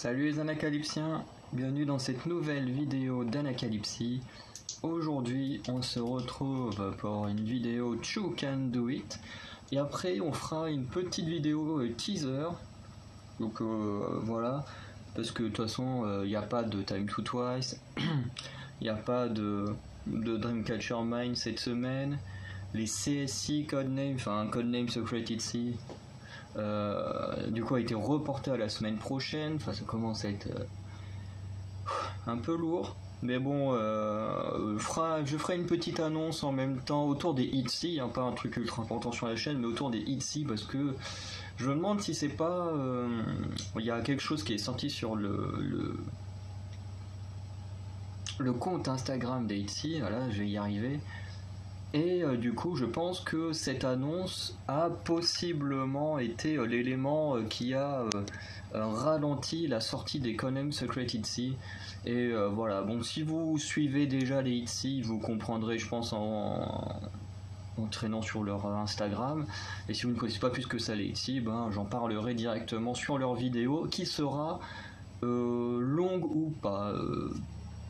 Salut les anacalypsiens, bienvenue dans cette nouvelle vidéo d'Anacalypsie. Aujourd'hui on se retrouve pour une vidéo You Can Do It et après on fera une petite vidéo teaser. Donc voilà, parce que de toute façon il n'y a pas de Time to Twice, il n'y a pas de Dreamcatcher Mine cette semaine, les CSI Codename, enfin Codename Secret Sea. Du coup a été reporté à la semaine prochaine. Enfin ça commence à être un peu lourd, mais bon je ferai une petite annonce en même temps autour des ITZY, pas un truc ultra important sur la chaîne, mais autour des ITZY, parce que je me demande si c'est pas il y a quelque chose qui est sorti sur le compte Instagram des ITZY. Voilà, je vais y arriver. Et du coup, je pense que cette annonce a possiblement été l'élément qui a ralenti la sortie des Codename Secret Sea. Et voilà, bon, si vous suivez déjà les ITZY, vous comprendrez, je pense, en traînant sur leur Instagram. Et si vous ne connaissez pas plus que ça les ITZY, ben, j'en parlerai directement sur leur vidéo, qui sera longue ou pas.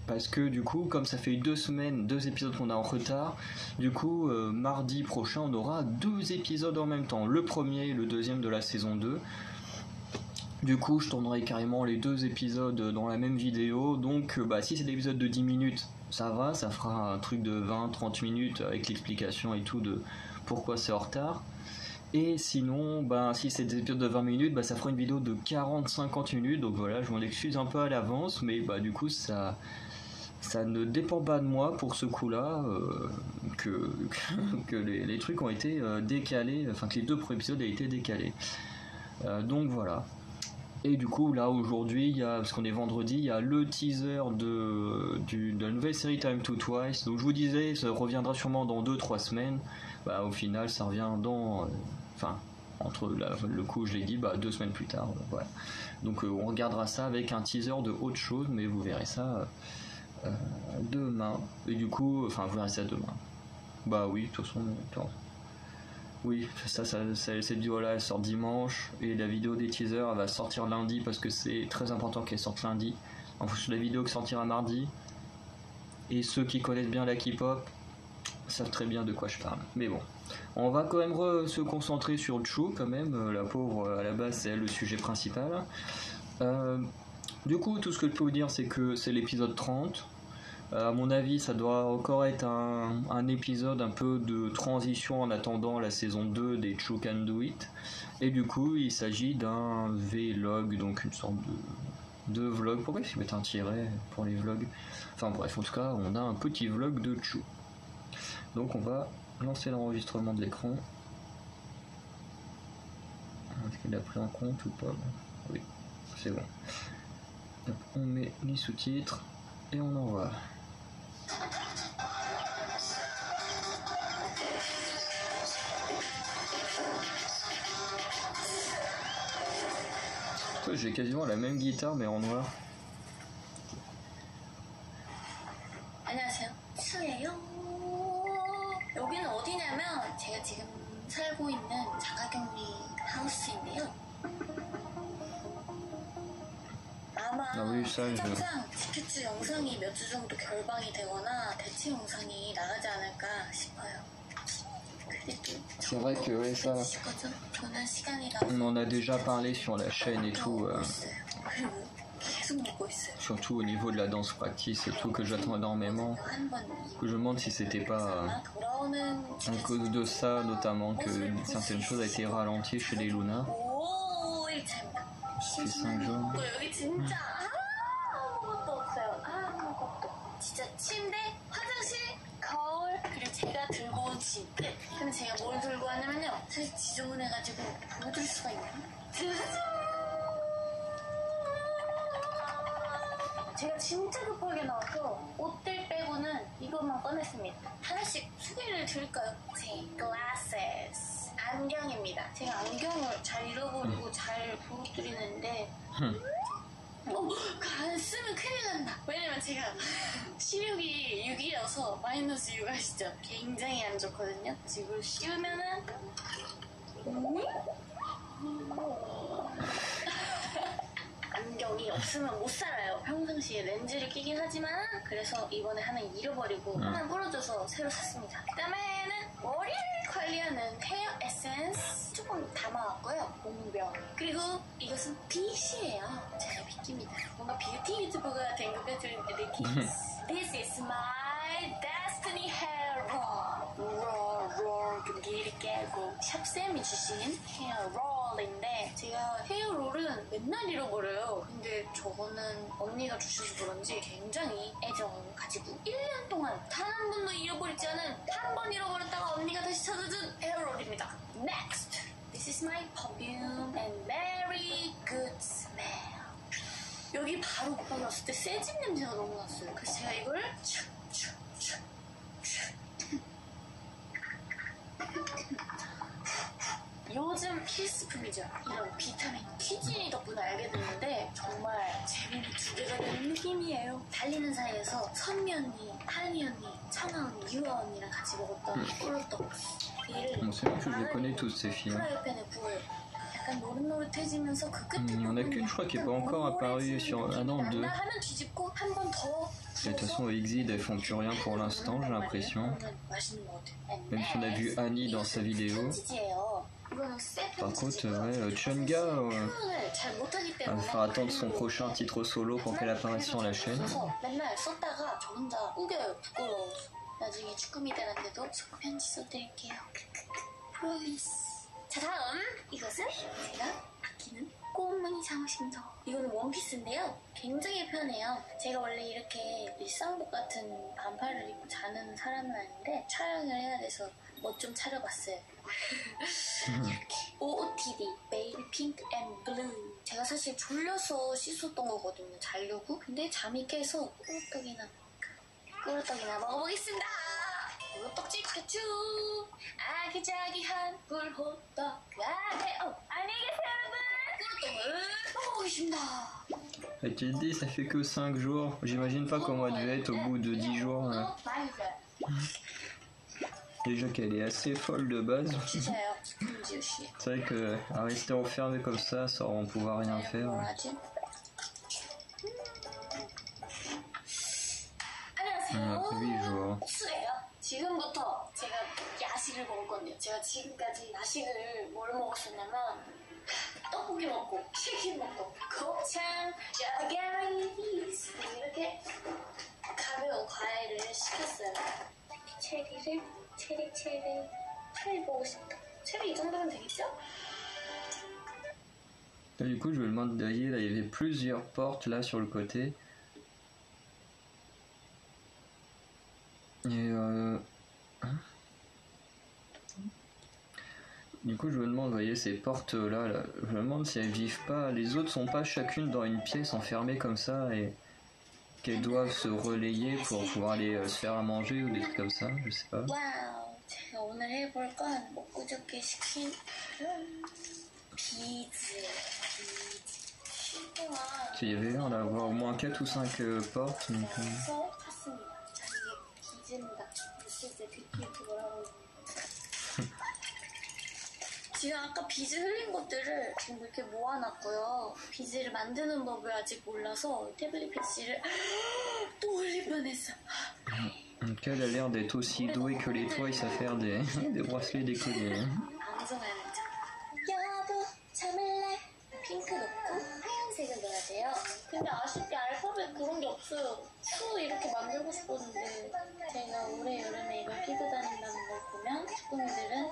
Parce que du coup, comme ça fait 2 semaines, 2 épisodes qu'on a en retard, du coup, mardi prochain, on aura 2 épisodes en même temps, le premier et le deuxième de la saison 2. Du coup, je tournerai carrément les 2 épisodes dans la même vidéo, donc si c'est des épisodes de 10 minutes, ça va, ça fera un truc de 20-30 minutes avec l'explication et tout de pourquoi c'est en retard. Et sinon, si c'est des épisodes de 20 minutes, ça fera une vidéo de 40-50 minutes, donc voilà, je m'en excuse un peu à l'avance, mais du coup, ça ne dépend pas de moi pour ce coup-là, que les trucs ont été décalés, enfin que les 2 premiers épisodes aient été décalés. Donc voilà. Et du coup, là aujourd'hui, parce qu'on est vendredi, il y a le teaser de la nouvelle série Time to Twice. Donc je vous disais, ça reviendra sûrement dans 2-3 semaines. Au final, ça revient dans... entre le coup, je l'ai dit, 2 semaines plus tard. Voilà. Donc on regardera ça avec un teaser de autre chose, mais vous verrez ça... demain. Et du coup, vous verrez ça demain. Oui, de toute façon, oui, cette vidéo-là, elle sort dimanche, et la vidéo des teasers, elle va sortir lundi, parce que c'est très important qu'elle sorte lundi, en fonction de la vidéo qui sortira mardi. Et ceux qui connaissent bien la K-pop savent très bien de quoi je parle. Mais bon, on va quand même se concentrer sur Chu, quand même. La pauvre, à la base, c'est elle le sujet principal. Du coup, tout ce que je peux vous dire, c'est que c'est l'épisode 30. À mon avis, ça doit encore être un épisode un peu de transition en attendant la saison 2 des You Can Do It. Et du coup, il s'agit d'un vlog, donc une sorte de vlog. Pourquoi ils mettent un tiret pour les vlogs? Enfin bref, en tout cas, on a un petit vlog de Chu. Donc on va lancer l'enregistrement de l'écran. Est-ce qu'il a pris en compte ou pas? Oui, c'est bon. Donc, on met les sous-titres et on envoie. J'ai quasiment la même guitare mais en noir. 안녕하세요. 수예요. 여기는 어디냐면 제가 지금 살고 있는 자가격리 하우스인데요. 아마 항상 티켓츠 영상이 몇 주 정도 결방이 되거나 대체 영상이 나가지 않을까 싶어요. C'est vrai que ouais, ça, on en a déjà parlé sur la chaîne et tout, surtout au niveau de la danse practice et tout, que j'attends énormément, que je me demande si c'était pas à cause de ça notamment que certaines choses a été ralenties chez les Luna. Ça fait 5 jours. 진짜 침대, 화장실, 거울, 그리고 제가 들고 온 짐. 근데 제가 뭘 들고 왔냐면요. 사실 지저분해가지고 보여줄 수가 있나요? 제가 진짜 급하게 나와서 옷들 빼고는 이것만 꺼냈습니다. 하나씩 소개를 드릴까요? 제 glasses, 안경입니다. 제가 안경을 잘 잃어버리고 잘 부러뜨리는데 안 쓰면 큰일 난다. 왜냐면 제가 시력이 6이어서 마이너스 6 아시죠? 굉장히 안 좋거든요. 이걸 씌우면은 안경이 없으면 못 살아요. 평상시에 렌즈를 끼긴 하지만 그래서 이번에 하나 잃어버리고 하나 부러져서 새로 샀습니다. 그 다음에는 머리를 관리하는 헤어 에센스 조금 담아왔고요. 몽병. 그리고 이것은 빗이에요. 제가 빗깁니다. 뭔가 뷰티 유튜버가 된 것 같은 느낌. This is my destiny hair roll. 금기를 깨고 샵쌤이 주신 헤어 롤인데 제가 헤어 롤은 맨날 잃어버려요. 근데 저거는 언니가 주셔서 그런지 굉장히 애정 가지고 1년 동안 단 한 번도 잃어버리지 않은 한 번 잃어버렸다가 언니가 다시 찾아준 헤어 롤입니다. Next! This is my perfume and very good smell. 여기 바로 발랐을 때 새집 냄새가 너무 났어요. 그래서 제가 이걸 요즘 필수품이죠. 이런 비타민 키진이 덕분에 알게 됐는데 정말 재미는 두 개가 되는 느낌이에요. 달리는 사이에서 선미 언니, 할미 언니, 청아 언니, 유아 언니랑 같이 먹었던 꿀떡. On sait que je les connais tous ces filles. 프라이팬에 구워요. 약간 노릇노릇해지면서 그 끝에 Il y en a qu'une, je crois, qui n'est pas encore apparue sur... Ah non, deux. 하면 뒤집고 한 번 더. Et de toute façon, Exid, elles font plus rien pour l'instant, j'ai l'impression. Même si on a vu Annie dans sa vidéo. Par contre, ouais, Chunga va faire attendre son prochain titre solo pour qu'elle apparaisse sur la chaîne. 맨날 썼다가 저 혼자 우겨요. 부끄러워서. 나중에 축구미들한테도 편지 써드릴게요. 프로미스. 자, 다음 이것은 제가 아끼는 꽃무늬 잠옷입니다. 이거는 원피스인데요. 굉장히 편해요. 제가 원래 이렇게 일상복 같은 반팔을 입고 자는 사람은 아닌데 촬영을 해야 돼서 뭐 좀 차려봤어요. 이렇게 OOTD 베이비 핑크 앤 블루. 제가 사실 졸려서 씻었던 거거든요. 자려고. 근데 잠이 깨서 꿀떡이나 먹어보겠습니다. 꿀떡 찍혀쭈 아기자기한 꿀호떡 안녕히 계세요 여러분. 꿀떡을 먹어보겠습니다. Et tu te dis, ça fait que 5 jours. J'imagine pas comment elle devait être au bout de 10 jours. Déjà qu'elle est assez folle de base. C'est vrai que à rester enfermée comme ça sans pouvoir rien faire. Après 8 jours. 지금부터 제가 야식을 먹을 건데요. 제가 지금까지 야식을 뭘 먹었었냐면 떡볶이 먹고 치킨 먹고 곱창 짜장면 이렇게 가벼운 과일을 시켰어요. 체리 보고 싶다. 체리 이 정도면 되겠죠? Du coup, je me demande derrière, là, il y avait plusieurs portes là sur le côté. Et du coup, je me demande, vous voyez, ces portes là, je me demande si elles vivent pas. Les autres sont pas chacune dans une pièce enfermée comme ça et qu'elles doivent se relayer pour pouvoir aller se faire à manger ou des trucs comme ça, je sais pas. 와우, 제가 오늘 해볼 건 엊그저께 시킨 비즈. Il y avait l'air d'avoir au moins 4 ou 5 portes. Donc, 샀습니다. 이게 비즈입니다. 진짜 빅히트 뭐라고 지금 아까 비즈 흘린 것들을 지금 이렇게 모아놨고요. 비즈를 만드는 법을 아직 몰라서 태블릿 PC를 또 흘릴 뻔했어. En tout cas, elle a l'air d'être aussi douée que les toits et ça faire des bracelets décollés. 방송하는 척. 여보, 참을래? 핑크 넣고 하얀색을 넣어야 돼요. 근데 아쉽게 알파벳 그런 게 없어요. 또 이렇게 만들고 싶었는데 제가 올해 여름에 이걸 끼고 다닌다는 걸 보면 축구미들은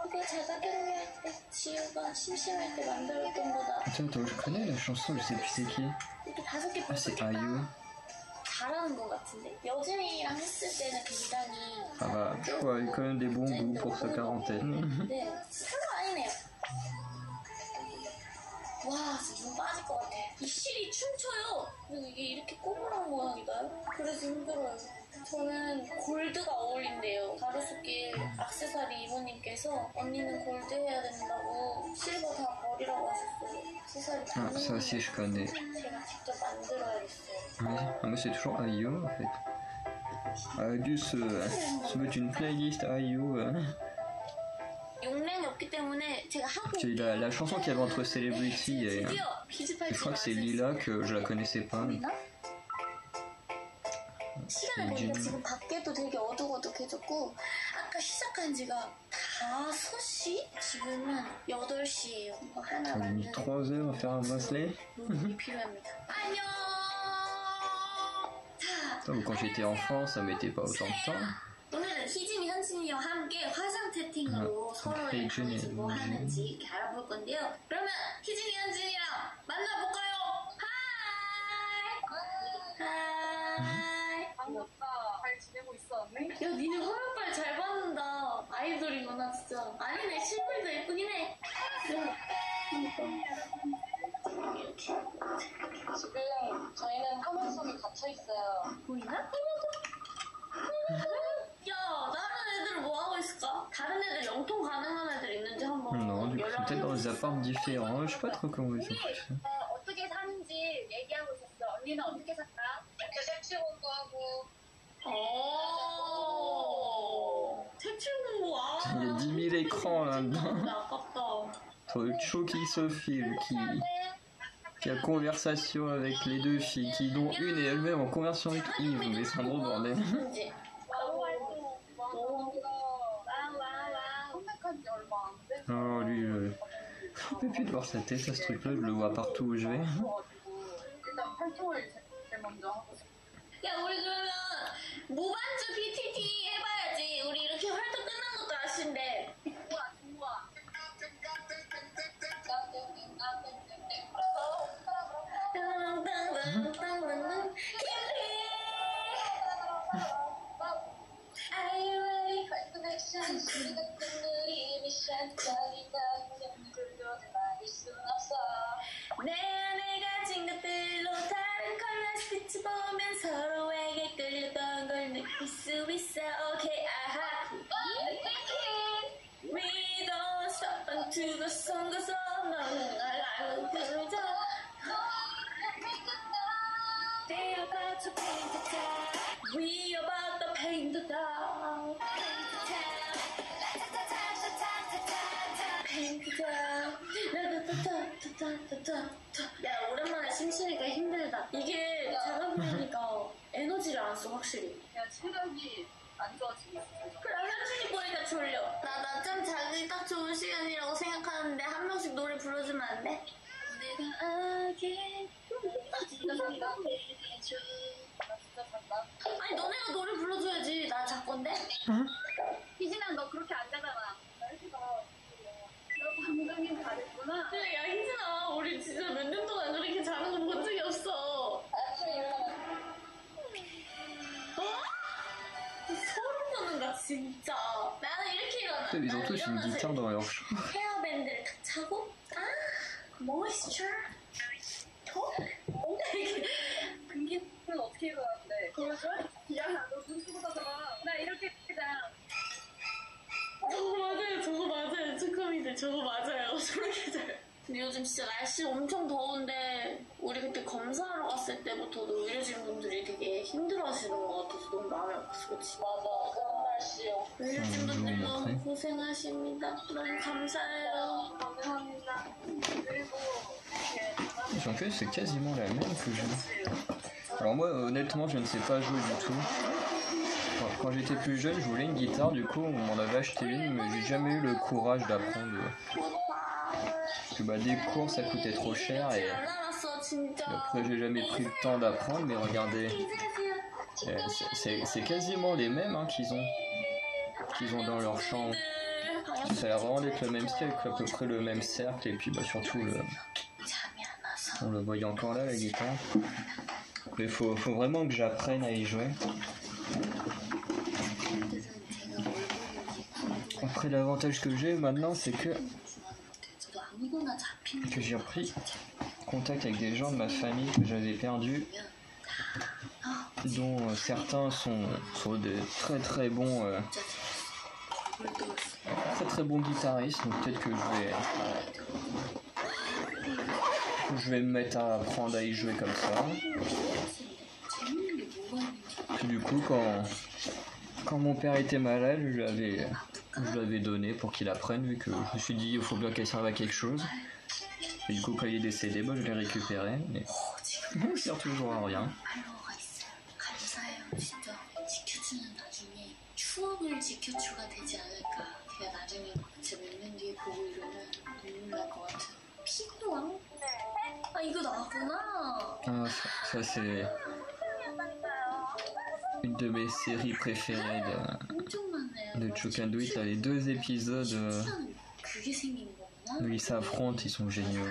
이게 자가격리 할 때 지우가 심심할 때 만들었던 거다. Attends, je connais la chanson, je sais plus c'est qui. 이렇게 5개 Ah, c'est IU. 잘하는 것 같은데 여진이랑 했을 때는 굉장히 Ah bah, je crois qu'il a quand même des bons goûts pour sa quarantaine. 네, 별로 아니네요. 와, 진짜 눈 빠질 것 같아. 이 실이 춤춰요. 그리고 이게 이렇게 꼬부랑 모양이다요. 그래서 힘들어요. 저는 골드가 어울린대요. 가로수길 액세서리 이모님께서 언니는 골드 해야 된다고 실버 다 버리라고 하셨어요. 액세서리 다 Ah, ça aussi je connais. 제가 직접 만들어야겠어요. Ah, mais c'est toujours IU en fait. Elle a dû se mettre une playlist IU. 용량이 없기 때문에 제가 하고 Puis la chanson qu'il y avait entre Celebrity et 드디어 비즈팔찌 je crois que c'est Lila que je la connaissais pas. 시간을 보니까 지금 밖에도 되게 어둑어둑해졌고 아까 시작한 지가 5시? 지금은 8시예요. 뭐 하나 On a mis 만드는 3 heures à faire un bracelet. 노력이 필요합니다. 안녕. 자, Quand j'étais enfant, ça mettait pas autant de temps. 오늘은 희진이, 현진이와 함께 화장 채팅으로 서로의 희진이, 뭐 하는지 이렇게 알아볼 건데요. 그러면 희진이, 현진이랑 만나볼까요? 하이. 반갑다. 잘 지내고 있어, 언니? 야, 니네 화면빨 잘 받는다. 아이돌이구나, 진짜. 아니네, 실물도 예쁘긴 해. 지금 저희는 화면 속에 갇혀 있어요. 보이나? 야, 다른 애들은 뭐 하고 있을까? 다른 애들 영통 가능한 애들 있는지 한번 Non, du coup, c'est peut-être dans des apparts différents. Je sais pas trop comment ils ont fait ça. 어떻게 사는지 얘기하고 있었어. 언니는 어떻게 살까? 이렇게 색칠 공부하고. 채취 공부 Il y a 10 000 écrans là-dedans. 아깝다. Entre Chucky Sophie qui a conversation avec les deux filles, qui dont une est elle-même en conversion avec Yves, mais c'est un gros bordel. 컴백한 지 얼마 안 돼. Oh lui, je peux plus de voir sa tête à ce truc-là, je le vois partout où je vais. 일단 활동을 제일 먼저 하고 싶어. 야, 우리 그러면 무반주 BTT 해봐야지. 우리 이렇게 활동 끝난 것도 아쉬운데. 좋아. 내 안에 가진 것들로 다른 컬러스피치 보면 서로에게 끌렸던 걸 느낄 수 있어. Okay, 아하. We don't stop until the sun goes up. 너는 알고 들어줘. They about to paint the town. We about to paint the town. Paint the town. 야, 오랜만에 심심하니까 힘들다. 이게 작업하니까 에너지를 안 써, 확실히. 그냥 체력이 안 좋아지고 있어. 그래, 현진이 보니까 졸려. 나 낮잠 자기 딱 좋은 시간이라고 생각하는데 한 명씩 노래 불러주면 안 돼? 내가 알게 진짜 잔다. 나 진짜 잔다. 아니, 너네가 노래 불러줘야지. 나 작건데? 희진아, 너 그렇게 안 자잖아. 날씨가 너 감정이 다르구나. 그래, 야, 희진아, 우리 진짜 몇 년 동안 그렇게 자는 거 본 적이 없어. 아침에 일어나. 소름 돋는다, 진짜. 나는 이렇게 일어나. Ils ont tous une guitare dans leur champ. 헤어밴드를 딱 차고, 모이스처, 톡? 그건 어떻게 일어났는데? 그래서? 야, 너 눈 쓰고 자잖아. 나 이렇게 그냥. 저거 맞아요. 축구미들 저거 맞아요. 저렇게 잘. 근데 요즘 진짜 날씨 엄청 더운데 우리 그때 검사하러 갔을 때부터도 의료진 분들이 되게 힘들어하시는 것 같아서 너무 마음이 아팠어. 그치? 맞아, 그런 날씨요. 의료진 분들 너무 그래? 고생하십니다. 너무 감사해요. 감사합니다. 그리고 이렇게 En fait, c'est quasiment la même que j'ai. Alors moi, honnêtement, je ne sais pas jouer du tout. Quand j'étais plus jeune, je voulais une guitare, du coup, on m'en avait acheté une, mais j'ai jamais eu le courage d'apprendre. Parce que bah, des cours, ça coûtait trop cher, et 잘 나왔어, 진짜. après, j'ai jamais pris le temps d'apprendre, mais regardez, c'est quasiment les mêmes hein, qu'ils ont dans leur champ. Ça a l'air vraiment d'être le même style, à peu près le même cercle, et puis bah, surtout, 잠이 안 와서. on le voit encore là, la guitare. Mais faut vraiment que j'apprenne à y jouer. Après, l'avantage que j'ai maintenant, c'est que j'ai repris contact avec des gens de ma famille que j'avais perdus, dont certains sont des très très bons guitaristes, donc peut-être que je vais me mettre à apprendre à y jouer comme ça. Puis du coup, quand mon père était malade, je lui avais je l'avais donné pour qu'il apprenne, vu que je me suis dit il faut bien qu'elle serve à quelque chose. Et du coup, quand il est décédé, je l'ai récupéré, mais il sert toujours à rien. 팔로워가 있어요. 감사해요, 진짜. 지켜주는 나중에 추억을 지켜주가 되지 않을까. 제가 나중에 진짜 몇 년 뒤에 보고 이러면 눈물 날 것 같은. 피구왕? 아, 이거 나왔구나. Ah, ça c'est une de mes séries préférées 엄청 많네요. de Chukanduit. T'as les 2 épisodes 그게 생긴 거구나. où ils s'affrontent, ils sont géniaux.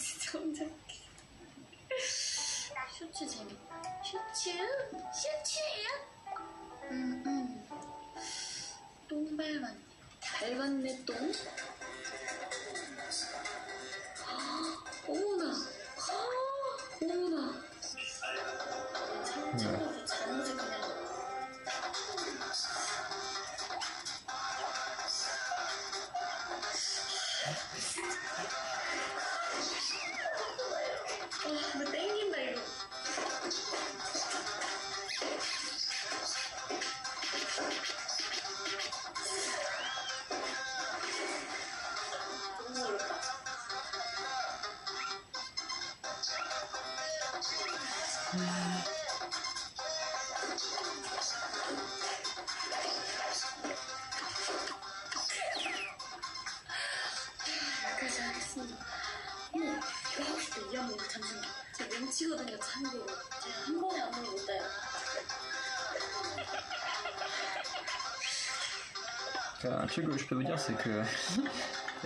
진짜 혼자 셔츠 재밌다. 셔츠예요? 똥 밟았네 똥? 어머나 어머나 창문에서 자는지 그냥 뭐 땡긴다 이거. 너무 어렵다. 여기까지 하겠습니다. 이거 하고 싶다. 이 안무 잠시만. 저 맹치거든요, 참고로. 제가 한 번에 안무를 못 따요. Un truc que je peux vous dire, c'est que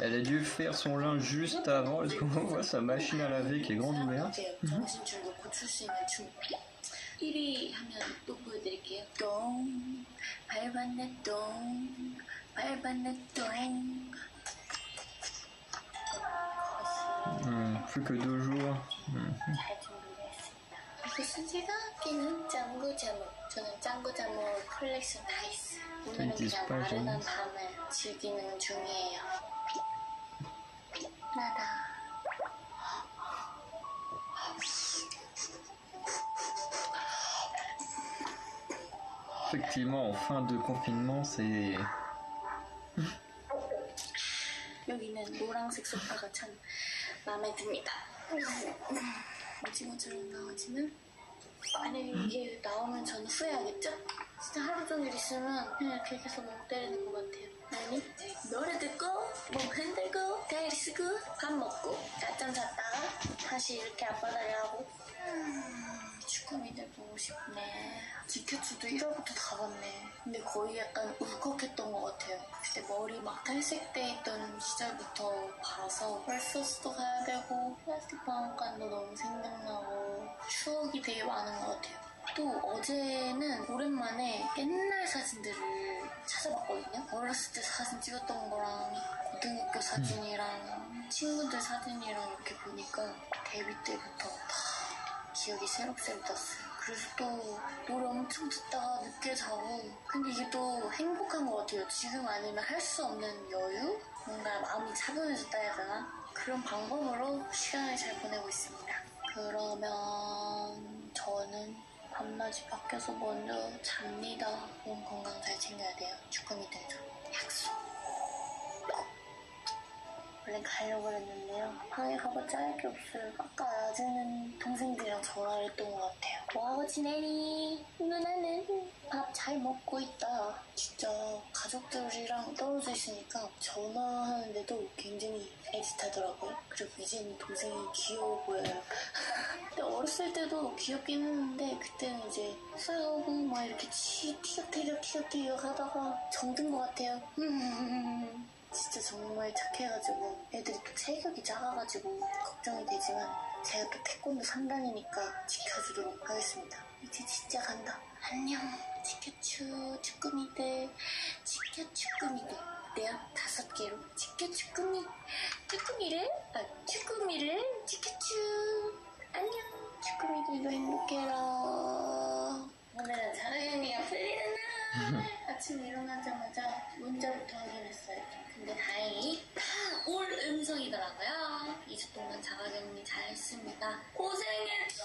elle a dû faire son linge juste avant, parce qu'on voit sa machine à laver qui est grande ouverte. 정신줄 놓고 출 수 있는 춤. 1위 하면 또 보여드릴게요. 똥 밟았네 똥 밟았네 똥. Plus que 2 jours. 잘 준비했습니다. 무슨 제가 아끼는 짱구 자목. 저는 짱구 자목 컬렉션 다 있어요. 오늘은 그냥 나른한 밤을 즐기는 중이에요. 나다. Effectivement, en fin de confinement, c'est... 여기는 노란색 소파가 참 마음에 듭니다. 오징어처럼 나오지만 만약에 이게 나오면 저는 후회하겠죠? 진짜 하루 종일 있으면 그냥 이렇게 계속 멍 때리는 것 같아요. 아니 노래 듣고 멍 흔들고 다이리 쓰고 밥 먹고 낮잠 잤다가 다시 이렇게 앞바다를 하고 쭈꾸미들 보고 싶네. 지켜주도 1화부터 다 봤네. 근데 거의 약간 울컥했던 것 같아요. 그때 머리 막 탈색돼 있던 시절부터 봐서 펄서스도 가야 되고 플라스틱 방앗간도 너무 생각나고 추억이 되게 많은 것 같아요. 또 어제는 오랜만에 옛날 사진들을 찾아봤거든요. 어렸을 때 사진 찍었던 거랑 고등학교 사진이랑 친구들 사진이랑 이렇게 보니까 데뷔 때부터 다 기억이 새록새록 났어요. 그래서 또 노래 엄청 듣다가 늦게 자고 근데 이게 또 행복한 것 같아요. 지금 아니면 할 수 없는 여유? 뭔가 마음이 차분해졌다 해야 되나? 그런 방법으로 시간을 잘 보내고 있습니다. 그러면 저는 밤낮이 바뀌어서 먼저 잡니다. 몸 건강 잘 챙겨야 돼요. 주꾸미들도 약속. 원래 가려고 했는데요. 방에 가봤자 할 게 없어요. 아까 낮에는 동생들이랑 전화를 했던 것 같아요. 뭐하고 지내니? 누나는 밥 잘 먹고 있다. 진짜 가족들이랑 떨어져 있으니까 전화하는데도 굉장히 애틋하더라고요. 그리고 이제는 동생이 귀여워 보여요. 근데 어렸을 때도 귀엽긴 했는데 그때는 이제 싸우고 막 이렇게 티격태격 하다가 정든 것 같아요. 진짜 정말 착해가지고 애들이 또 체격이 작아가지고 걱정이 되지만 제가 또 태권도 3단이니까 지켜주도록 하겠습니다. 이제 진짜 간다. 안녕 지켜주 쭈꾸미들 지켜쭈꾸미들 어때요? 5개로 지켜쭈꾸미를 지켜주 안녕 쭈꾸미들도 행복해라. 오늘은 자랑현이가 풀리는 날. 아침에 일어나자마자 문자부터 확인했어요. 근데 다행히 올 음성이더라고요. 2주 동안 자가격리 잘했습니다. 고생했어.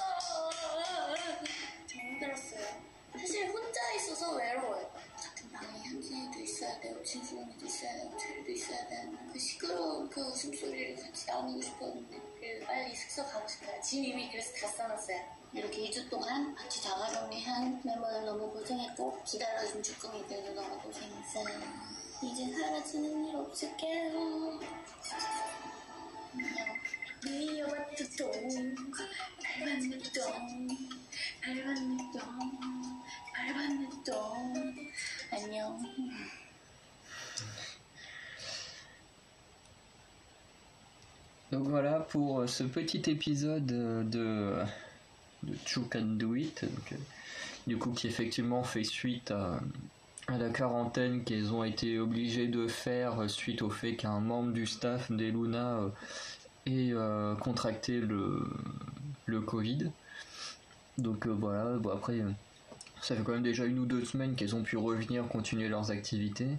저 힘들었어요. 사실 혼자 있어서 외로워요. 같은 방에 현진이도 있어야 되고 진수언니도 있어야 되고 체리도 있어야 되고 그 시끄러운 그 웃음소리를 같이 나누고 싶었는데 그래도 빨리 숙소 가고 싶어요. 짐 이미 그래서 다 써놨어요. 이렇게 2주 동안 같이 자가격리한 멤버들 너무 고생했고 기다려준 주꾸미들도 너무 고생했어요. 이제 사라지는 일 없을게요. 안녕. 미워봤던 밟았네 또 안녕. Donc voilà pour ce petit épisode de Chu Can Do It, donc, du coup qui effectivement fait suite à la quarantaine qu'elles ont été obligées de faire suite au fait qu'un membre du staff des Luna ait contracté le Covid. Donc voilà, bon après ça fait quand même déjà 1 ou 2 semaines qu'elles ont pu revenir continuer leurs activités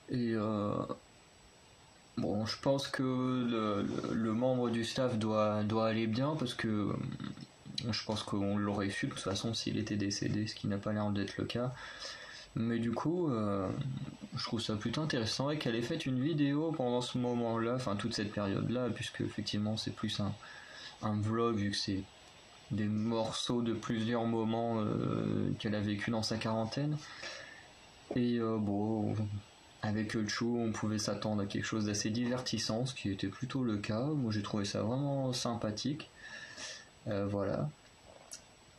et bon, je pense que le membre du staff doit aller bien parce que je pense qu'on l'aurait su de toute façon s'il était décédé, ce qui n'a pas l'air d'être le cas. Mais du coup, je trouve ça plutôt intéressant et qu'elle ait fait une vidéo pendant ce moment-là, enfin toute cette période-là, puisque effectivement c'est plus un vlog vu que c'est des morceaux de plusieurs moments qu'elle a vécu dans sa quarantaine. Et bon, avec Chu, on pouvait s'attendre à quelque chose d'assez divertissant, ce qui était plutôt le cas. Moi j'ai trouvé ça vraiment sympathique. Voilà.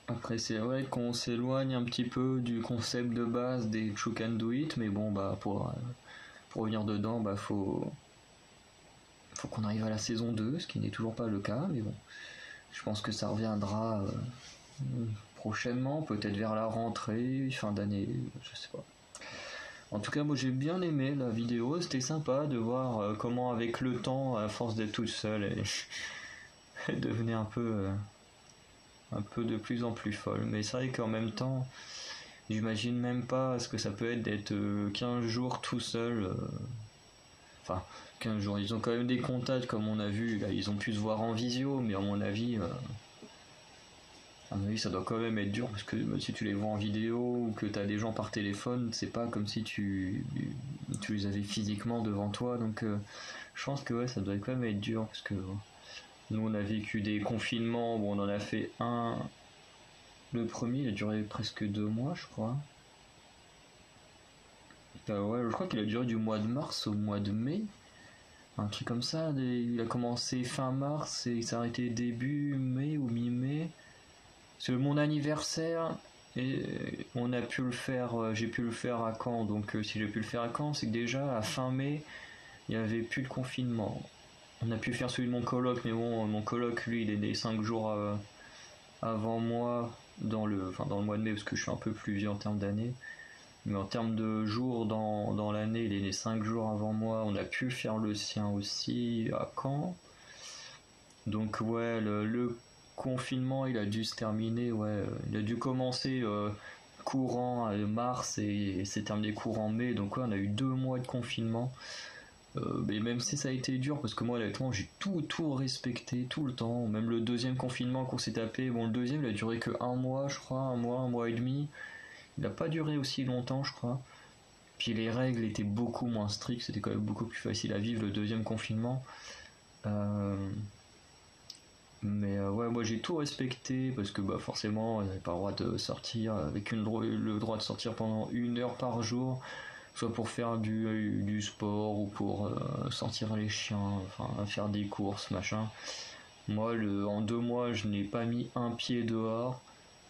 Après c'est vrai qu'on s'éloigne un petit peu du concept de base des Chu Can Do It, mais bon bah pour revenir dedans, bah faut qu'on arrive à la saison 2, ce qui n'est toujours pas le cas, mais bon. Je pense que ça reviendra prochainement, peut-être vers la rentrée, fin d'année, je sais pas. En tout cas, moi j'ai bien aimé la vidéo, c'était sympa de voir comment avec le temps, à force d'être toute seule, elle devenait un peu de plus en plus folle. Mais c'est vrai qu'en même temps, j'imagine même pas ce que ça peut être d'être 15 jours tout seul. Enfin, 15 jours, ils ont quand même des contacts comme on a vu, là, ils ont pu se voir en visio, mais à mon avis ça doit quand même être dur parce que si tu les vois en vidéo ou que tu as des gens par téléphone, c'est pas comme si tu les avais physiquement devant toi, donc je pense que ouais, ça doit quand même être dur parce que nous on a vécu des confinements, bon on en a fait un, le premier il a duré presque 2 mois je crois. Ouais, je crois qu'il a duré du mois de mars au mois de mai, un truc comme ça. Il a commencé fin mars et il s'est arrêté début mai ou mi-mai. C'est mon anniversaire et on a pu le faire, j'ai pu le faire à Caen. Donc si j'ai pu le faire à Caen, c'est que déjà à fin mai, il n'y avait plus de confinement. On a pu faire celui de mon coloc, mais bon, mon coloc lui, il est né 5 jours avant moi dans le mois de mai parce que je suis un peu plus vieux en termes d'années. Mais en termes de jours dans l'année, il est né 5 jours avant moi. On a pu faire le sien aussi à Caen. Donc ouais, le confinement, il a dû se terminer, ouais. Il a dû commencer courant mars et s'est terminé courant mai. Donc ouais, on a eu 2 mois de confinement. Mais même si ça a été dur, parce que moi honnêtement j'ai tout respecté tout le temps. Même le deuxième confinement qu'on s'est tapé, bon le deuxième il a duré que 1 mois je crois, 1 mois et demi. Il n'a pas duré aussi longtemps, je crois. Puis les règles étaient beaucoup moins strictes, c'était quand même beaucoup plus facile à vivre le deuxième confinement. Mais ouais, moi j'ai tout respecté parce que bah, forcément, on n'avait pas le droit de sortir avec le droit de sortir pendant 1 heure par jour, soit pour faire du sport ou pour sortir les chiens, enfin faire des courses, machin. Moi, en 2 mois, je n'ai pas mis un pied dehors.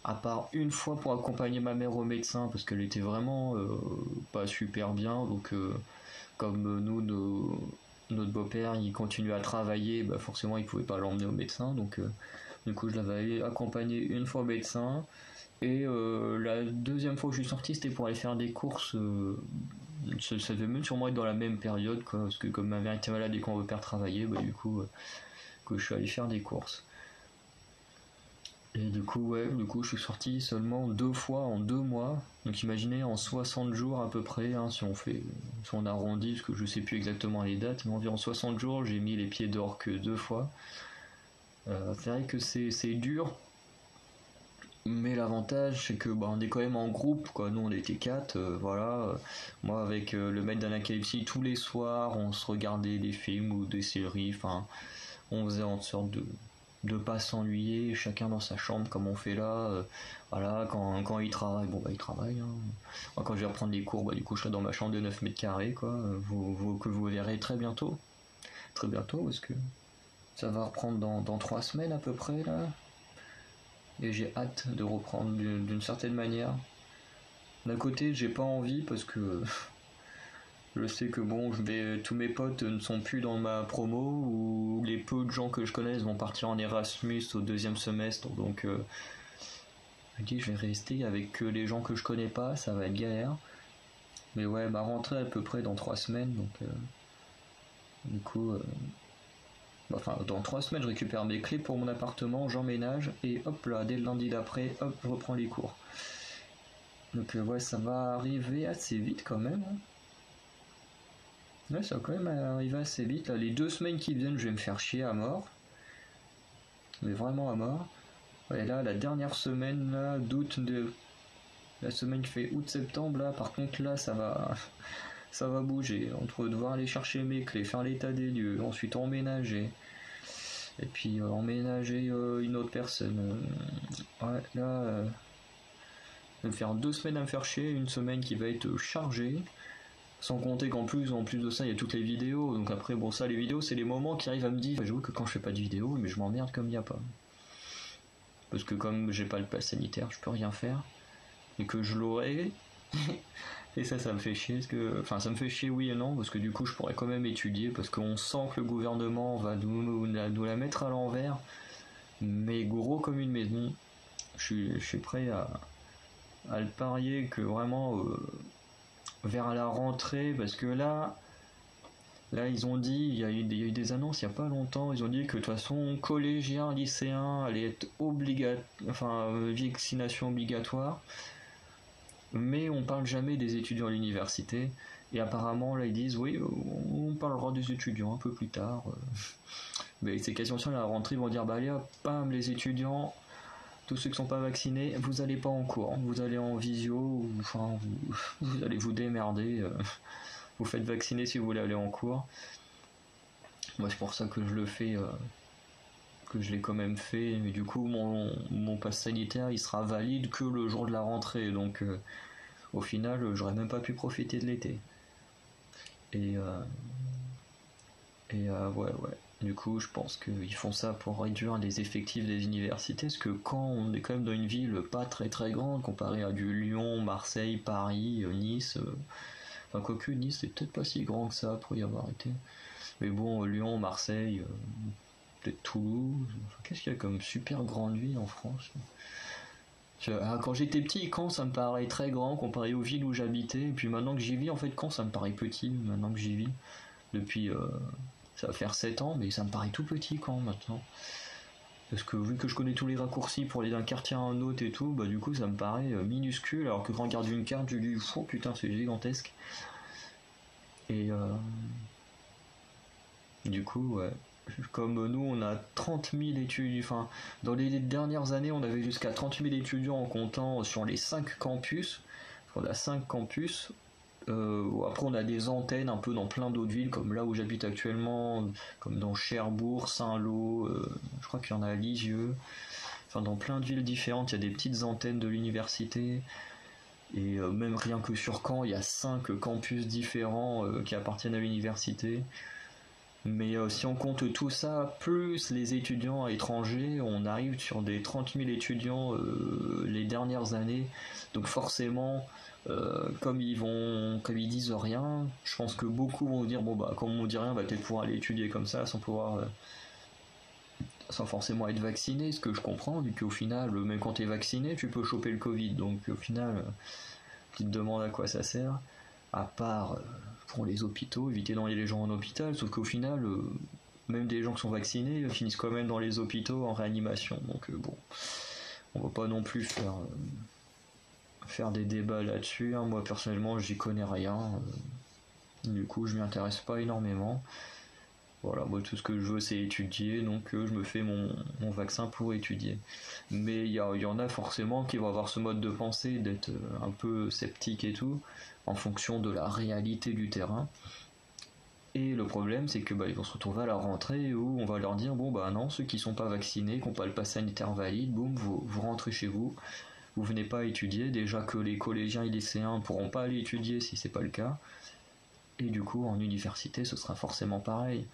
À part une fois pour accompagner ma mère au médecin parce qu'elle était vraiment pas super bien, donc comme nous notre beau-père il continuait à travailler, bah forcément il pouvait pas l'emmener au médecin, donc du coup je l'avais accompagné une fois au médecin et la deuxième fois que je suis sorti c'était pour aller faire des courses, ça devait même sûrement être dans la même période quoi, parce que comme ma mère était malade et quand mon beau-père travaillait, bah du coup que je suis allé faire des courses. Et du coup, je suis sorti seulement 2 fois en 2 mois. Donc imaginez en 60 jours à peu près, hein, si on arrondit, parce que je sais plus exactement les dates, mais environ 60 jours, j'ai mis les pieds dehors que 2 fois. C'est vrai que c'est dur, mais l'avantage c'est que on est quand même en groupe, quoi. Nous on était 4, voilà. Moi avec le maître d'Anacalypsie, tous les soirs, on se regardait des films ou des séries, enfin, on faisait en sorte de pas s'ennuyer, chacun dans sa chambre comme on fait là. Voilà, quand il travaille, il travaille. Hein. Moi, quand je vais reprendre les cours, du coup je serai dans ma chambre de 9 mètres carrés, quoi. Que vous verrez très bientôt. Très bientôt, parce que ça va reprendre dans 3 semaines à peu près là. Et j'ai hâte de reprendre d'une certaine manière. D'un côté, j'ai pas envie parce que je sais que tous mes potes ne sont plus dans ma promo, ou les peu de gens que je connaisse vont partir en Erasmus au 2e semestre, donc je me dis je vais rester avec que les gens que je connais pas, ça va être galère. Mais ouais, ma rentrée à peu près dans 3 semaines, donc du coup, dans 3 semaines je récupère mes clés pour mon appartement, j'emménage, et hop là, dès le lundi d'après, hop, je reprends les cours. Donc ouais, ça va arriver assez vite quand même. Hein. Ouais, ça va quand même arriver assez vite. Là, les 2 semaines qui viennent, je vais me faire chier à mort. Mais vraiment à mort. Ouais, là, la dernière semaine là, la semaine qui fait août-septembre, là, par contre, là, ça va, ça va bouger. Entre devoir aller chercher mes clés, faire l'état des lieux, ensuite emménager, et puis emménager une autre personne. Ouais, là, je vais me faire 2 semaines à me faire chier, une semaine qui va être chargée. Sans compter en plus de ça, il y a toutes les vidéos. Donc après, ça, les vidéos, c'est les moments qui arrivent à me dire, j'avoue que quand je fais pas de vidéo, mais je m'emmerde comme il n'y a pas. Parce que comme j'ai pas le pass sanitaire, je peux rien faire. Et que je l'aurai. Et ça me fait chier. Ça me fait chier, oui et non, parce que du coup, je pourrais quand même étudier, parce qu'on sent que le gouvernement va nous la mettre à l'envers. Mais gros comme une maison. Je suis prêt à le parier que vraiment... vers la rentrée, parce que là ils ont dit, il y a eu des annonces il n'y a pas longtemps, ils ont dit que de toute façon collégiens, lycéens allait être vaccination obligatoire, mais on parle jamais des étudiants à l'université, et apparemment là ils disent oui, on parlera des étudiants un peu plus tard, mais c'est quasiment sûr, à la rentrée ils vont dire allez hop, bam, les étudiants, tous ceux qui sont pas vaccinés, vous allez pas en cours, vous allez en visio, vous allez vous démerder, vous faites vacciner si vous voulez aller en cours. Moi c'est pour ça que je le fais, que je l'ai quand même fait, mais du coup mon pass sanitaire il sera valide que le jour de la rentrée, donc au final j'aurais même pas pu profiter de l'été. Et ouais. Du coup, je pense qu'ils font ça pour réduire les effectifs des universités, parce que quand on est quand même dans une ville pas très très grande, comparé à du Lyon, Marseille, Paris, Nice, quoique Nice c'est peut-être pas si grand que ça pour y avoir été. Mais bon, Lyon, Marseille, peut-être Toulouse, qu'est-ce qu'il y a comme super grande ville en France ? Quand j'étais petit, Caen ça me paraît très grand comparé aux villes où j'habitais, et puis maintenant que j'y vis, en fait Caen ça me paraît petit, maintenant que j'y vis, depuis... ça va faire 7 ans, mais ça me paraît tout petit quand maintenant. Parce que vu que je connais tous les raccourcis pour aller d'un quartier à un autre et tout, du coup ça me paraît minuscule, alors que quand je regarde une carte, je dis oh putain c'est gigantesque. Et du coup, ouais. Comme nous on a 30 000 étudiants, dans les dernières années on avait jusqu'à 30 000 étudiants en comptant sur les 5 campus. On a 5 campus. Après on a des antennes un peu dans plein d'autres villes, comme là où j'habite actuellement, comme dans Cherbourg, Saint-Lô, je crois qu'il y en a à Lisieux, dans plein de villes différentes il y a des petites antennes de l'université, et même rien que sur Caen il y a 5 campus différents qui appartiennent à l'université. Mais si on compte tout ça, plus les étudiants étrangers, on arrive sur des 30 000 étudiants les dernières années. Donc forcément, comme ils disent rien, je pense que beaucoup vont dire comme on dit rien, on va peut-être pouvoir aller étudier comme ça sans forcément être vacciné, ce que je comprends, vu qu'au final, même quand tu es vacciné, tu peux choper le Covid. Donc au final, tu te demandes à quoi ça sert, à part pour les hôpitaux, éviter d'envoyer les gens en hôpital, sauf qu'au final, même des gens qui sont vaccinés finissent quand même dans les hôpitaux en réanimation. Donc bon, on va pas non plus faire des débats là-dessus, hein. Moi personnellement j'y connais rien, du coup je m'y intéresse pas énormément. Voilà, moi tout ce que je veux c'est étudier, donc je me fais mon vaccin pour étudier. Mais il y en a forcément qui vont avoir ce mode de pensée d'être un peu sceptique et tout, en fonction de la réalité du terrain. Et le problème c'est que ils vont se retrouver à la rentrée où on va leur dire bon non, ceux qui sont pas vaccinés, qui n'ont pas le pass sanitaire valide, boum, vous rentrez chez vous, vous venez pas étudier, déjà que les collégiens et lycéens pourront pas aller étudier si c'est pas le cas. Et du coup en université ce sera forcément pareil.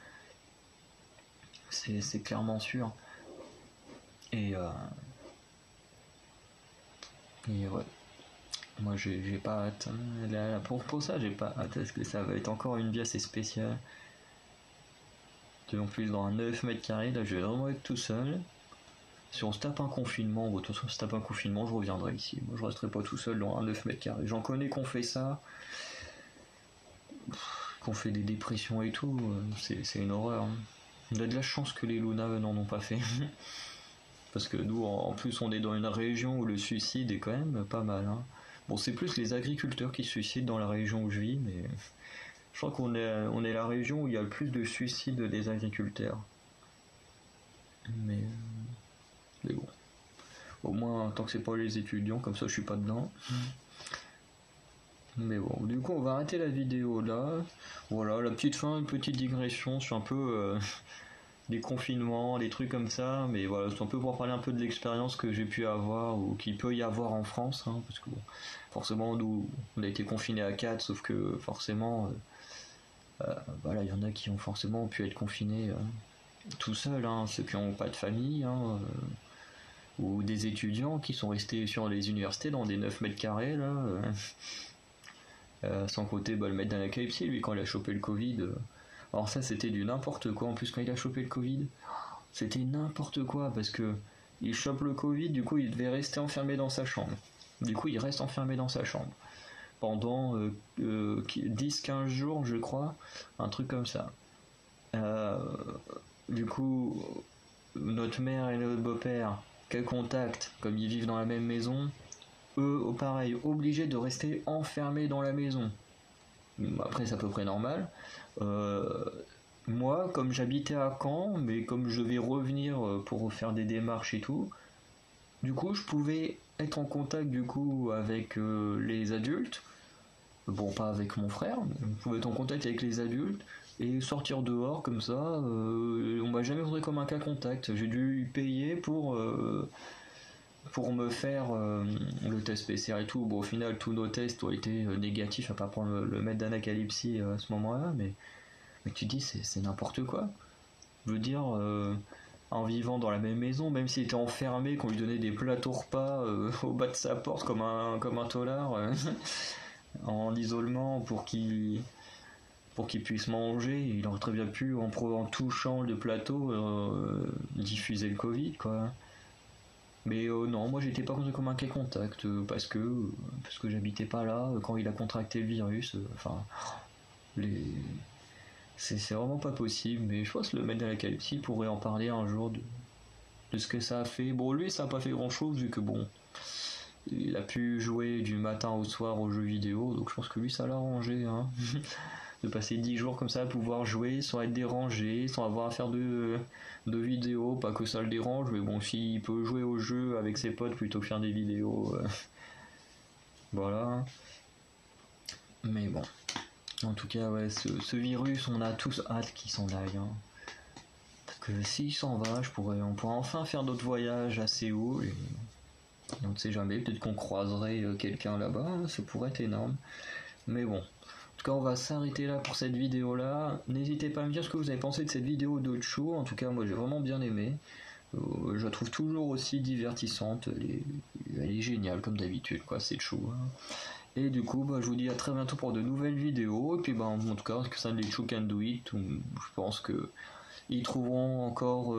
C'est clairement sûr. Et ouais. Moi j'ai pas hâte. Là, pour ça j'ai pas hâte parce que ça va être encore une vie assez spéciale. En plus dans un 9 mètres carrés, là je vais vraiment être tout seul. Si on se tape un confinement, de toute façon, si on se tape un confinement, je reviendrai ici. Moi je resterai pas tout seul dans un 9 mètres carrés. J'en connais qu'on fait ça. Qu'on fait des dépressions et tout. C'est une horreur. On a de la chance que les Luna n'en ont pas fait. Parce que nous, en plus, on est dans une région où le suicide est quand même pas mal. Hein. Bon, c'est plus les agriculteurs qui se suicident dans la région où je vis, mais je crois qu'on est la région où il y a le plus de suicides des agriculteurs. Mais bon. Au moins, tant que c'est pas les étudiants, comme ça je suis pas dedans. Mais bon, du coup, on va arrêter la vidéo là. Voilà, la petite fin, une petite digression sur un peu des confinements, des trucs comme ça. Mais voilà, c'est un peu pour parler un peu de l'expérience que j'ai pu avoir ou qu'il peut y avoir en France. Hein, parce que bon, forcément, nous, on a été confinés à 4, sauf que forcément, voilà, il y en a qui ont forcément pu être confinés tout seuls. Hein, ceux qui n'ont pas de famille. Hein, ou des étudiants qui sont restés sur les universités dans des 9 mètres carrés là. Sans compter le maître d'Anna KFC, lui, quand il a chopé le Covid. Alors ça, c'était du n'importe quoi. En plus, quand il a chopé le Covid, c'était n'importe quoi, parce que il chope le Covid, du coup, il devait rester enfermé dans sa chambre. Du coup, il reste enfermé dans sa chambre. Pendant 10-15 jours, je crois, un truc comme ça. Du coup, notre mère et notre beau-père, quel contact, comme ils vivent dans la même maison, eux, pareil, obligés de rester enfermés dans la maison. Après, c'est à peu près normal. Moi, comme j'habitais à Caen, mais comme je vais revenir pour faire des démarches et tout, du coup, je pouvais être en contact du coup avec les adultes. Bon, pas avec mon frère, mais je pouvais être en contact avec les adultes et sortir dehors comme ça. On m'a jamais montré comme un cas contact. J'ai dû payer pour me faire le test PCR et tout. Bon, au final, tous nos tests ont été négatifs, à part pour le maître d'Anacalypsie à ce moment-là, mais tu te dis, c'est n'importe quoi. Je veux dire, en vivant dans la même maison, même s'il était enfermé, qu'on lui donnait des plateaux repas au bas de sa porte comme un taulard, en isolement pour qu'il puisse manger, il aurait très bien pu, en touchant le plateau, diffuser le Covid, quoi. Mais non, moi j'étais pas comme un cas contact parce que j'habitais pas là quand il a contracté le virus. Enfin, c'est vraiment pas possible. Mais je pense que le maître de la calipsie pourrait en parler un jour de ce que ça a fait. Bon, lui ça a pas fait grand chose vu que bon, il a pu jouer du matin au soir aux jeux vidéo, donc je pense que lui ça l'a arrangé. Hein. De passer 10 jours comme ça à pouvoir jouer sans être dérangé, sans avoir à faire de vidéos, pas que ça le dérange, mais bon, s'il peut jouer au jeu avec ses potes plutôt que faire des vidéos, voilà. Mais bon, en tout cas, ouais, ce virus, on a tous hâte qu'il s'en aille. Hein. Parce que s'il s'en va, on pourra enfin faire d'autres voyages à Séoul, et on ne sait jamais, peut-être qu'on croiserait quelqu'un là-bas, hein, ça pourrait être énorme. Mais bon. En tout cas, on va s'arrêter là pour cette vidéo là. N'hésitez pas à me dire ce que vous avez pensé de cette vidéo de Cho. En tout cas, moi j'ai vraiment bien aimé. Je la trouve toujours aussi divertissante. Elle est géniale comme d'habitude, quoi. C'est Cho. Hein. Et du coup, je vous dis à très bientôt pour de nouvelles vidéos. Et puis, en tout cas, que ça les Cho Can Do It, je pense que ils trouveront encore.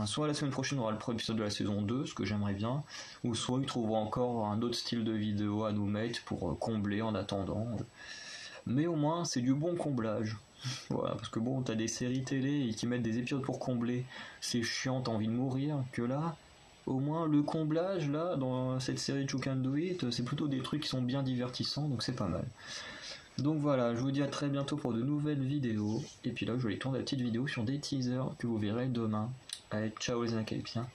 Soit la semaine prochaine, on aura le premier épisode de la saison 2, ce que j'aimerais bien. Ou soit ils trouveront encore un autre style de vidéo à nous mettre pour combler en attendant. Mais au moins, c'est du bon comblage. Voilà, parce que bon, t'as des séries télé qui mettent des épisodes pour combler. C'est chiant, t'as envie de mourir. Que là, au moins le comblage là dans cette série You Can Do It, c'est plutôt des trucs qui sont bien divertissants, donc c'est pas mal. Donc voilà, je vous dis à très bientôt pour de nouvelles vidéos, et puis là je vais tourner la petite vidéo sur des teasers que vous verrez demain. Allez, ciao les Incalypsiens.